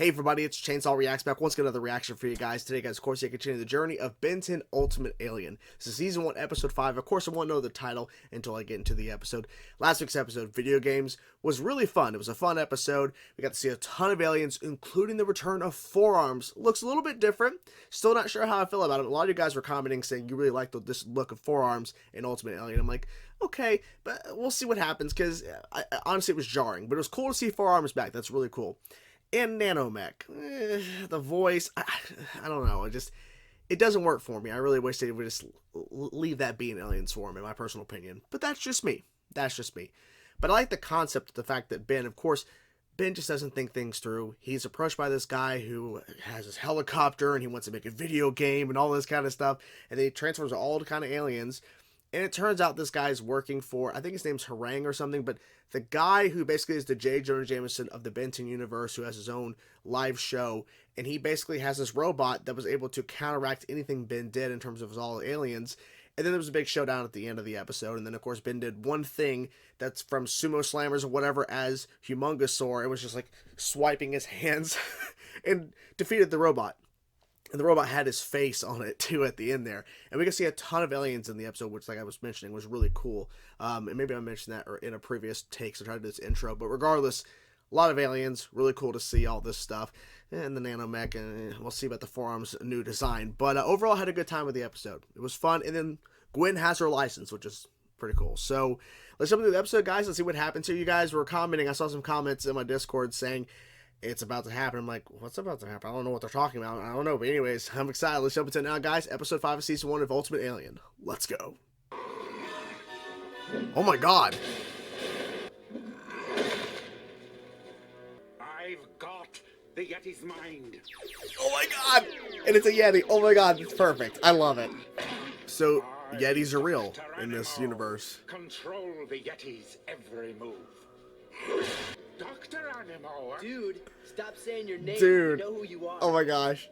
Hey everybody, it's Chainsaw Reacts back once again, another reaction for you guys. Today, guys, of course, you continue the journey of Ben 10 Ultimate Alien. This is Season 1, Episode 5. Of course, I won't know the title until I get into the episode. Last week's episode, Video Games, was really fun. It was a fun episode. We got to see a ton of aliens, including the return of Forearms. Looks a little bit different. Still not sure how I feel about it. A lot of you guys were commenting saying you really like this look of Forearms in Ultimate Alien. I'm like, okay, but we'll see what happens, because honestly, it was jarring. But it was cool to see Forearms back. That's really cool. And Nanomech, the voice, I don't know, it doesn't work for me. I really wish they would just leave that be in Alien's form, in my personal opinion. But that's just me. But I like the concept of the fact that Ben, of course, Ben just doesn't think things through. He's approached by this guy who has his helicopter, and he wants to make a video game and all this kind of stuff. And then he transforms all the kind of aliens. And it turns out this guy's working for, I think his name's Harang or something, but the guy who basically is the J. Jonah Jameson of the Ben 10 universe, who has his own live show, and he basically has this robot that was able to counteract anything Ben did in terms of his all aliens. And then there was a big showdown at the end of the episode, and then of course Ben did one thing that's from Sumo Slammers or whatever as Humongosaur. It was just like swiping his hands and defeated the robot. And the robot had his face on it, too, at the end there. And we can see a ton of aliens in the episode, which, like I was mentioning, was really cool. And maybe I mentioned that in a previous take, so I tried to do this intro. But regardless, a lot of aliens. Really cool to see all this stuff. And the nanomech, and we'll see about the Forearms' new design. But overall, I had a good time with the episode. It was fun. And then Gwen has her license, which is pretty cool. So let's jump into the episode, guys. Let's see what happens here. You guys were commenting. I saw some comments in my Discord saying it's about to happen. I'm like, what's about to happen? I don't know what they're talking about. I don't know. But anyways, I'm excited. Let's jump into it now, guys. Episode 5 of Season 1 of Ultimate Alien. Let's go. Oh my god. I've got the Yeti's mind. Oh my god. And it's a Yeti. Oh my god. It's perfect. I love it. So, Yetis are real in this universe. Control the Yeti's every move. Dr. Animo. Dude, stop saying your name. Dude. You know who you are. Oh my gosh.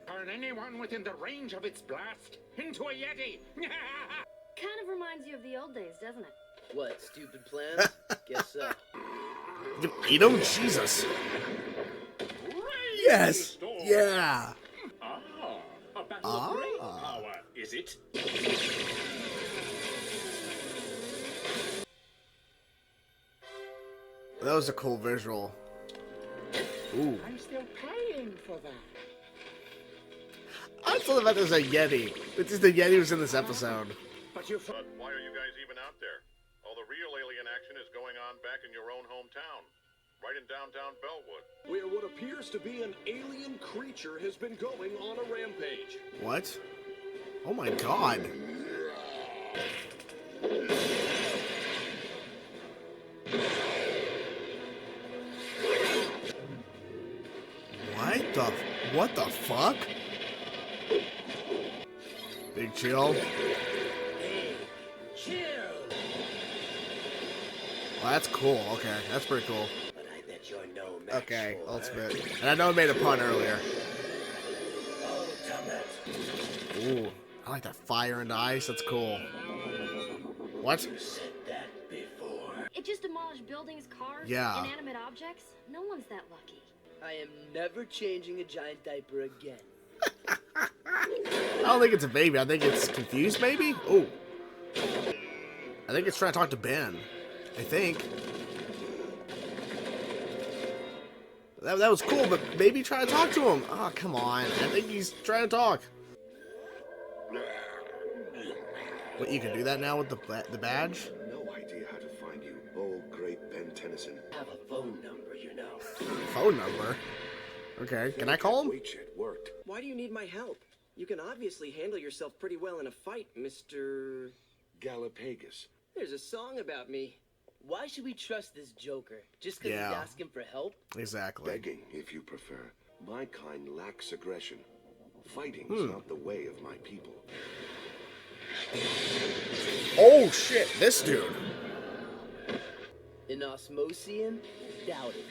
Turn anyone within the range of its blast into a Yeti. Kind of reminds you of the old days, doesn't it? What, stupid plans? Guess so. You can eat them? Jesus. Yes. Yeah. A battle of brain power, is it? That was a cool visual. Ooh. I'm still paying for that. I thought about there's a Yeti. It's just the Yeti was in this episode. But you're But why are you guys even out there? All the real alien action is going on back in your own hometown, right in downtown Bellwood. Where what appears to be an alien creature has been going on a rampage. What? Oh my god. What the fuck? Big chill. Hey, chill. Well, that's cool. Okay, that's pretty cool. But I bet you're no match Okay, for ultimate. her. And I know I made a pun earlier. Ultimate. Ooh, I like that fire and ice. That's cool. What? You said that before. It just demolished buildings, cars, Yeah. inanimate objects. No one's that lucky. I am never changing a giant diaper again. I don't think it's a baby. I think it's confused, maybe? Oh. I think it's trying to talk to Ben. I think. That was cool, but maybe try to talk to him. Oh, come on. I think he's trying to talk. What, you can do that now with the badge? No idea how to find you, old great Ben Tennyson. I have a phone number, you know. Phone number? Okay, can I call him? WeChat worked. Why do you need my help? You can obviously handle yourself pretty well in a fight, Mr. Galapagos. There's a song about me. Why should we trust this joker? Just because Yeah. he's asking for help? Exactly. Begging, if you prefer. My kind lacks aggression. Fighting's not the way of my people. Oh, shit. This dude. An Osmosian? Doubt it.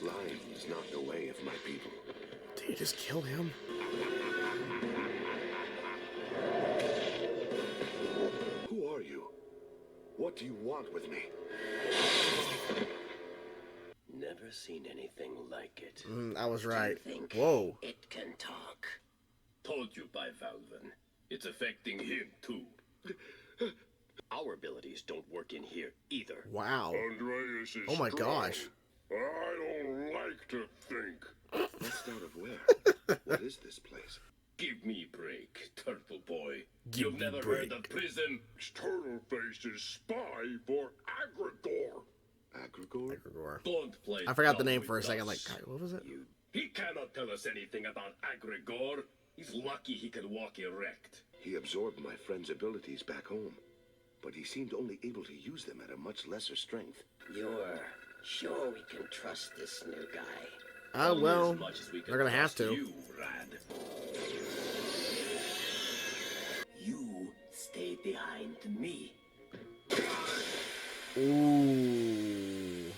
Lying's not the way of my people. Did you just kill him? Who are you? What do you want with me? Never never seen anything like it. I was right. Think Whoa. it can talk. Told you by Valvin. It's affecting him too. Our abilities don't work in here either. Wow. Andreas is Oh my strong. gosh. I don't like to think. Bust out of where? What is this place? Give me break, Turtle Boy. Give You've me never break. heard of prison? Turtleface's spy for Aggregor. Aggregor? Aggregor. Don't play. I forgot the dumb name with for a second. us. Like, what was it? He cannot tell us anything about Aggregor. He's lucky he can walk erect. He absorbed my friend's abilities back home, but he seemed only able to use them at a much lesser strength. You're sure we can trust this new guy? Oh, well, As much as we can they're gonna have trust to. You, Rad. You stay behind me. Ooh.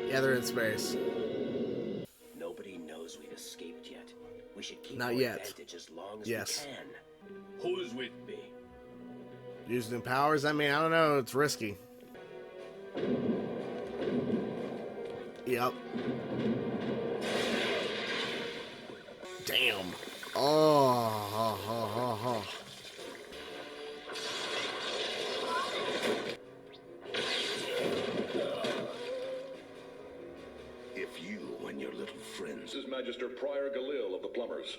Yeah, they're in space. Nobody knows we've escaped yet. We should keep Not our yet. advantage as long as Yes. we can. Who's with me? Using powers? I mean, I don't know. It's risky. Yep. Damn. Oh. Ha, ha, ha, ha. If you and your little friends... This is Magister Prior Galil of the Plumbers.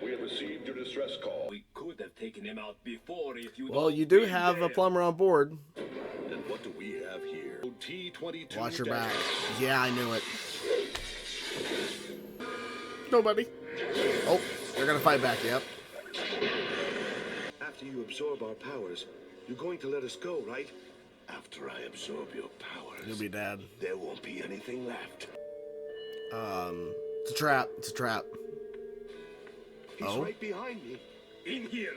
We have received your distress call. We could have taken him out before if you. Well, you do have a plumber on board. And what do we have here? T-22. Watch your back. Yeah, I knew it. Nobody. Oh, they're gonna fight back. Yep. After you absorb our powers, you're going to let us go, right? After I absorb your powers, You'll be dead. there won't be anything left. It's a trap. It's a trap. He's Oh? right behind me. In here.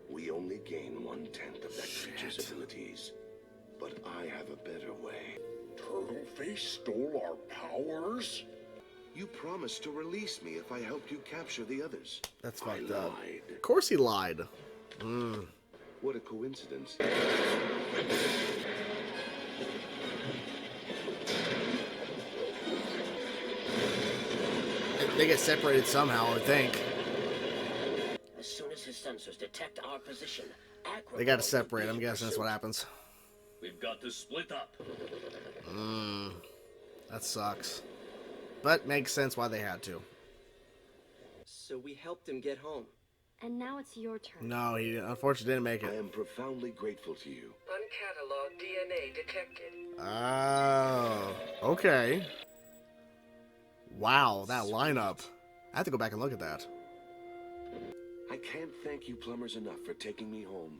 We only gain 1/10 of that creature's abilities. But I have a better way. Turtleface stole our powers? You promised to release me if I helped you capture the others. That's I fucked up. lied. Of course he lied. What a coincidence. They get separated somehow, I think. As soon as his sensors detect our position, Aggregor They gotta will separate. be I'm in guessing that's what pursuit. happens. We've got to split up. That sucks. But makes sense why they had to. So we helped him get home. And now it's your turn. No, he unfortunately didn't make I it. am profoundly grateful to you. Uncatalogued DNA detected. Oh, okay. Wow, that lineup. I have to go back and look at that. I can't thank you plumbers enough for taking me home.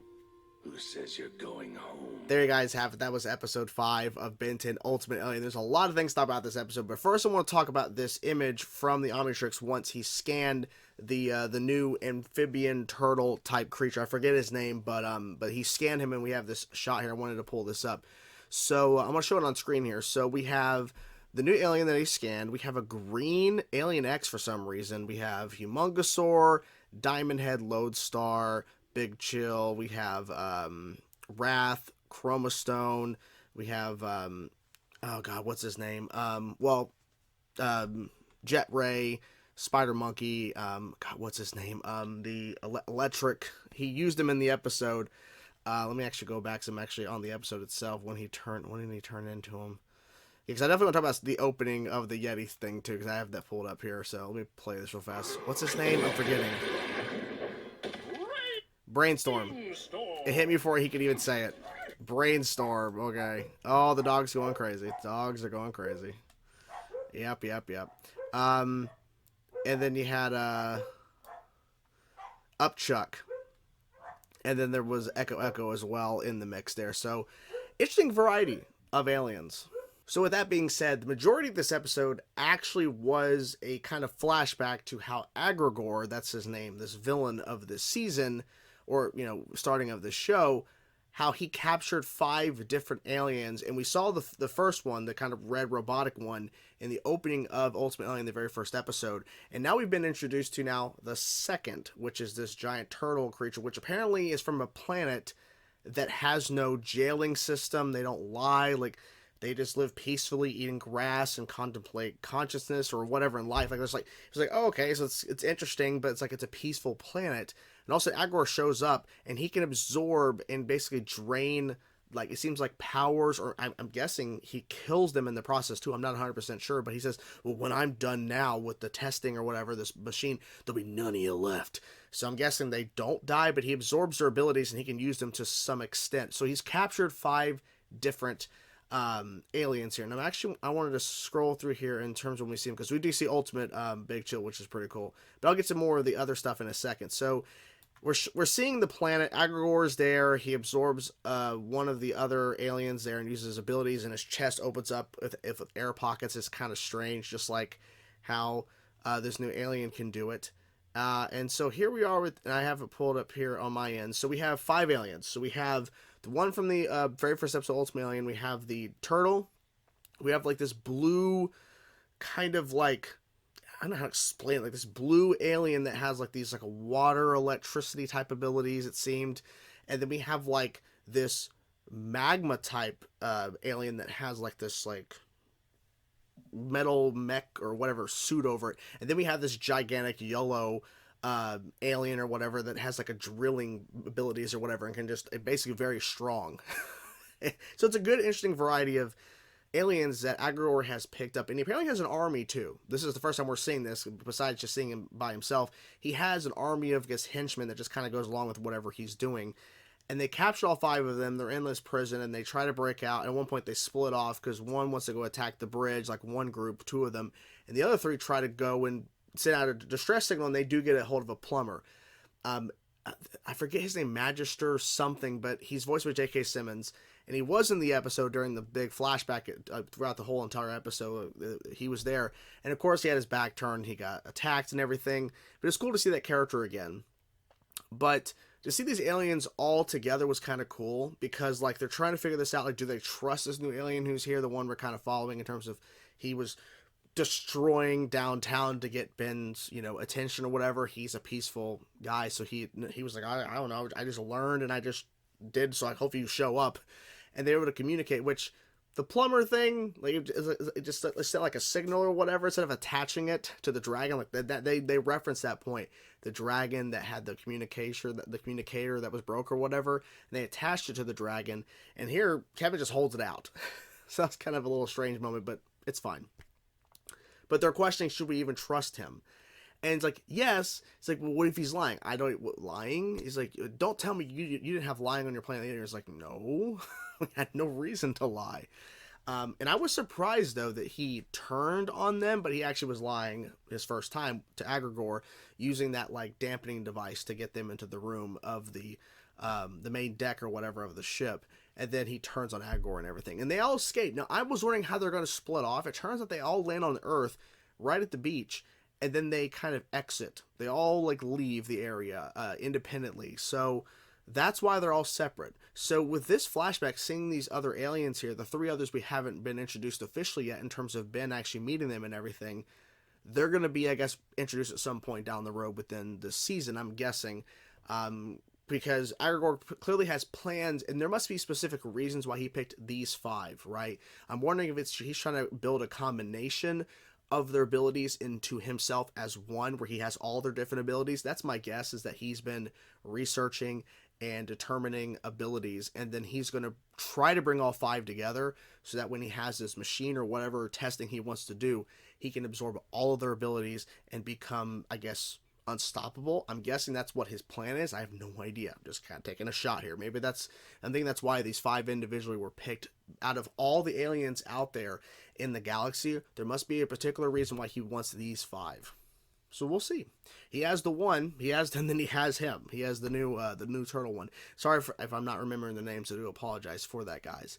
Who says you're going home? There you guys have it. That was episode 5 of Ben 10 Ultimate Alien. There's a lot of things to talk about this episode, but first I want to talk about this image from the Omnitrix once he scanned the new amphibian turtle type creature. I forget his name, but he scanned him and we have this shot here. I wanted to pull this up. So I'm going to show it on screen here. So we have the new alien that he scanned. We have a green Alien X for some reason. We have Humongosaur, Diamond Head, Lodestar, Big Chill. We have Wrath, Chromostone. We have oh god, what's his name? Jet Ray, Spider Monkey. God, what's his name? The electric. He used him in the episode. Let me actually go back. 'Cause I'm actually on the episode itself when he turned. When did he turn into him? Because I definitely want to talk about the opening of the Yeti thing too. Because I have that pulled up here. So let me play this real fast. What's his name? I'm forgetting. Brainstorm. It hit me before he could even say it. Brainstorm. Okay. Oh, the dog's going crazy. Dogs are going crazy. Yep. And then you had Upchuck. And then there was Echo as well in the mix there. So, interesting variety of aliens. So with that being said, the majority of this episode actually was a kind of flashback to how Aggregor, that's his name, this villain of this season, or, starting of the show, how he captured 5 different aliens, and we saw the first one, the kind of red robotic one, in the opening of Ultimate Alien, the very first episode, and now we've been introduced to now the second, which is this giant turtle creature, which apparently is from a planet that has no jailing system. They don't lie, like they just live peacefully eating grass and contemplate consciousness or whatever in life. Like it's like, oh, okay, so it's interesting, but it's like it's a peaceful planet. And also Aggregor shows up and he can absorb and basically drain, like it seems like powers, or I'm guessing he kills them in the process too. I'm not 100% sure, but he says, well, when I'm done now with the testing or whatever, this machine, there'll be none of you left. So I'm guessing they don't die, but he absorbs their abilities and he can use them to some extent. So he's captured 5 different aliens here. And I wanted to scroll through here in terms of when we see him, because we do see Ultimate Big Chill, which is pretty cool. But I'll get to more of the other stuff in a second. So we're seeing the planet. Aggregor is there. He absorbs one of the other aliens there and uses his abilities, and his chest opens up with air pockets. It's kind of strange, just like how this new alien can do it. And so here we are with, and I have it pulled up here on my end. So we have 5 aliens. So we have the one from the very first episode of Ultimate Alien. We have the turtle. We have like this blue kind of like, I don't know how to explain it, like this blue alien that has like these like a water electricity type abilities, it seemed. And then we have like this magma type alien that has like this like metal mech or whatever suit over it. And then we have this gigantic yellow alien or whatever that has like a drilling abilities or whatever and can just basically very strong. So it's a good interesting variety of aliens that Aggregor has picked up, and he apparently has an army too. This is the first time we're seeing this, besides just seeing him by himself. He has an army of, I guess, henchmen that just kind of goes along with whatever he's doing. And they capture all 5 of them. They're in this prison, and they try to break out. And at one point, they split off because one wants to go attack the bridge, like one group, 2 of them, and the other 3 try to go and send out a distress signal, and they do get a hold of a plumber. I forget his name, Magister something, but he's voiced by J.K. Simmons, and he was in the episode during the big flashback throughout the whole entire episode. He was there, and of course he had his back turned, he got attacked and everything, but it's cool to see that character again. But to see these aliens all together was kind of cool, because like they're trying to figure this out, like do they trust this new alien who's here, the one we're kind of following in terms of he was destroying downtown to get Ben's, attention or whatever. He's a peaceful guy, so he was like, I don't know, I just learned and I just did, so I hope you show up. And they were able to communicate, which the plumber thing, like it just set like a signal or whatever instead of attaching it to the dragon. Like that they referenced that point, the dragon that had the communicator that was broke or whatever, and they attached it to the dragon. And here Kevin just holds it out. So that's kind of a little strange moment, but it's fine. But they're questioning, should we even trust him? And it's like, yes. It's like, well, what if he's lying? Lying? He's like, don't tell me you didn't have lying on your planet. And he's like, no, we had no reason to lie. And I was surprised, though, that he turned on them, but he actually was lying his first time to Aggregor, using that, like, dampening device to get them into the room of the main deck or whatever of the ship. And then he turns on Aggregor and everything. And they all escape. Now, I was wondering how they're going to split off. It turns out they all land on Earth right at the beach. And then they kind of exit. They all, like, leave the area independently. So that's why they're all separate. So with this flashback, seeing these other aliens here, the 3 others we haven't been introduced officially yet in terms of Ben actually meeting them and everything, they're going to be, I guess, introduced at some point down the road within the season, I'm guessing. Because Aggregor clearly has plans, and there must be specific reasons why he picked these 5, right? I'm wondering if he's trying to build a combination of their abilities into himself as one, where he has all their different abilities. That's my guess, is that he's been researching and determining abilities, and then he's going to try to bring all 5 together so that when he has this machine or whatever testing he wants to do, he can absorb all of their abilities and become, I guess, unstoppable. I'm guessing that's what his plan is. I have no idea. I'm just kind of taking a shot here. Maybe I think that's why these 5 individually were picked. Out of all the aliens out there in the galaxy, there must be a particular reason why he wants these 5. So we'll see. He has the one. And then he has him. He has the new turtle one. Sorry if I'm not remembering the names. I do apologize for that, guys.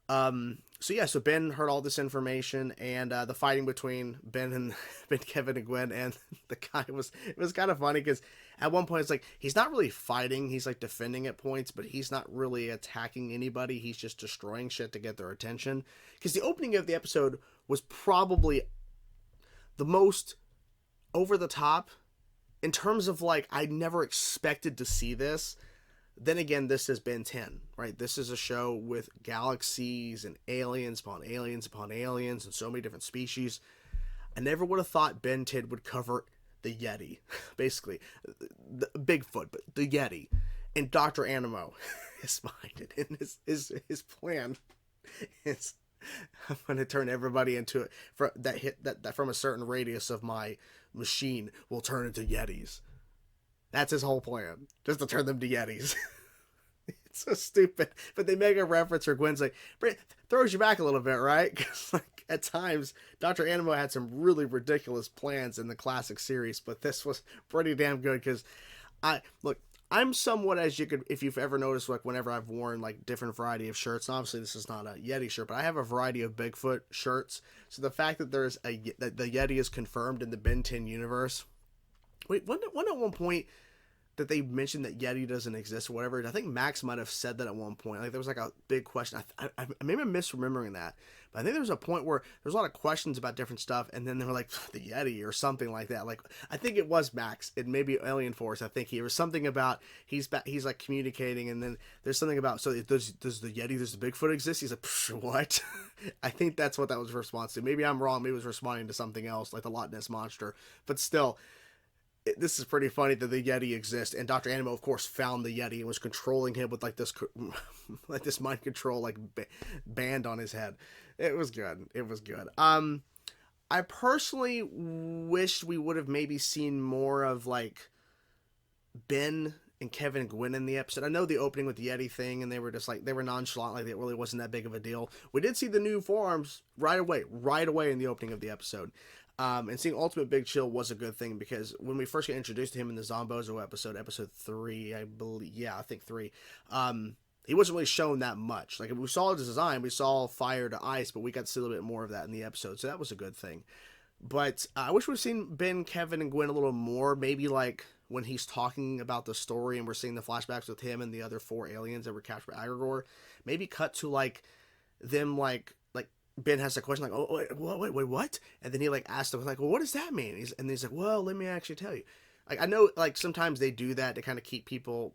So yeah, so Ben heard all this information, and the fighting between Ben, Kevin, and Gwen, and the guy it was kind of funny because at one point it's like he's not really fighting, he's like defending at points, but he's not really attacking anybody. He's just destroying shit to get their attention. Because the opening of the episode was probably the most over the top in terms of like I never expected to see this. Then again, this has been 10, right? This is a show with galaxies and aliens upon aliens upon aliens and so many different species. I never would have thought Ben 10 would cover the Yeti, basically. The Bigfoot, but the Yeti. And Dr. Animo is behind it. And his plan is I'm going to turn everybody into it. That from a certain radius of my machine will turn into Yetis. That's his whole plan, just to turn them to Yetis. It's so stupid, but they make a reference where Gwen's like, throws you back a little bit, right? Because like at times, Dr. Animo had some really ridiculous plans in the classic series, but this was pretty damn good because I'm somewhat, as you could, if you've ever noticed, like whenever I've worn like different variety of shirts, and obviously this is not a Yeti shirt, but I have a variety of Bigfoot shirts. So the fact that that the Yeti is confirmed in the Ben 10 universe. Wait, wasn't at one point that they mentioned that Yeti doesn't exist or whatever? I think Max might have said that at one point. Like there was like a big question. Maybe I'm misremembering that, but I think there was a point where there's a lot of questions about different stuff, and then they were like the Yeti or something like that. Like I think it was Max. It may be Alien Force. I think he was something about he's like communicating, and then there's something about does the Yeti, does the Bigfoot exist? He's like what? I think that's what that was a response to. Maybe I'm wrong. Maybe it was responding to something else like the Loch Ness monster, but still. This is pretty funny that the Yeti exists, and Dr. Animo, of course, found the Yeti and was controlling him with like this mind control like band on his head. It was good. It was good. I personally wished we would have maybe seen more of like Ben and Kevin and Gwen in the episode. I know the opening with the Yeti thing, and they were just like they were nonchalant, like it really wasn't that big of a deal. We did see the new forearms right away in the opening of the episode. And seeing Ultimate Big Chill was a good thing because when we first got introduced to him in the Zombozo episode 3, I believe, I think 3, he wasn't really shown that much. Like, we saw his design, we saw fire to ice, but we got to see a little bit more of that in the episode, so that was a good thing. But I wish we'd seen Ben, Kevin, and Gwen a little more, maybe like when he's talking about the story and we're seeing the flashbacks with him and the other 4 aliens that were captured by Aggregor, maybe cut to like them like Ben has a question like, oh, wait, what? And then he like asked him like, well, what does that mean? And he's like, well, let me actually tell you. Like, I know like sometimes they do that to kind of keep people,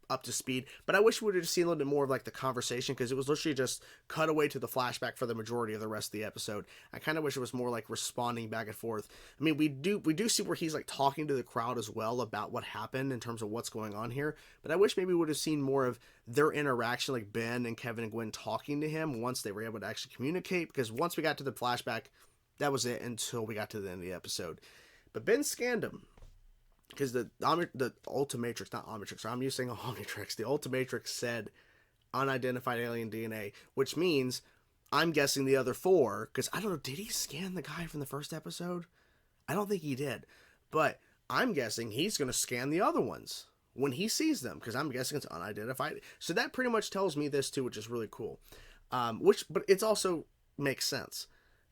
up to speed, but I wish we would have seen a little bit more of like the conversation because it was literally just cut away to the flashback for the majority of the rest of the episode. I kind of wish it was more like responding back and forth. I mean, we do see where he's like talking to the crowd as well about what happened in terms of what's going on here, but I wish maybe we would have seen more of their interaction, like Ben and Kevin and Gwen talking to him once they were able to actually communicate, because once we got to the flashback, that was it until we got to the end of the episode. But Ben scanned him. Because the Ultimatrix, not Omnitrix, I'm using Omnitrix. The Ultimatrix said unidentified alien DNA, which means I'm guessing the other 4, because I don't know, did he scan the guy from the first episode? I don't think he did. But I'm guessing he's going to scan the other ones when he sees them, because I'm guessing it's unidentified. So that pretty much tells me this too, which is really cool. But it also makes sense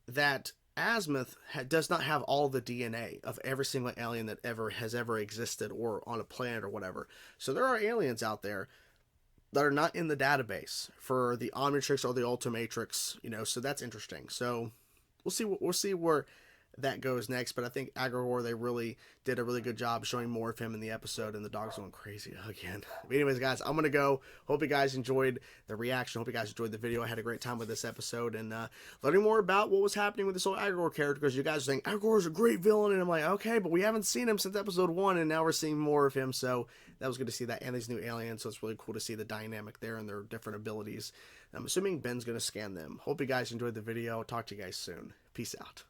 that Azimuth does not have all the DNA of every single alien that has ever existed or on a planet or whatever. So there are aliens out there that are not in the database for the Omnitrix or the Ultimatrix, so that's interesting. So we'll see where that goes next, but I think Aggregor, they really did a really good job showing more of him in the episode, and the dog's going crazy again. But anyways, guys, I'm gonna go. Hope you guys enjoyed the reaction. Hope you guys enjoyed the video. I had a great time with this episode, and learning more about what was happening with this whole Aggregor character, because you guys are saying Aggregor's a great villain, and I'm like, okay, but we haven't seen him since episode 1, and now we're seeing more of him, so that was good to see that, and these new aliens, so it's really cool to see the dynamic there and their different abilities. I'm assuming Ben's gonna scan them. Hope you guys enjoyed the video. Talk to you guys soon. Peace out.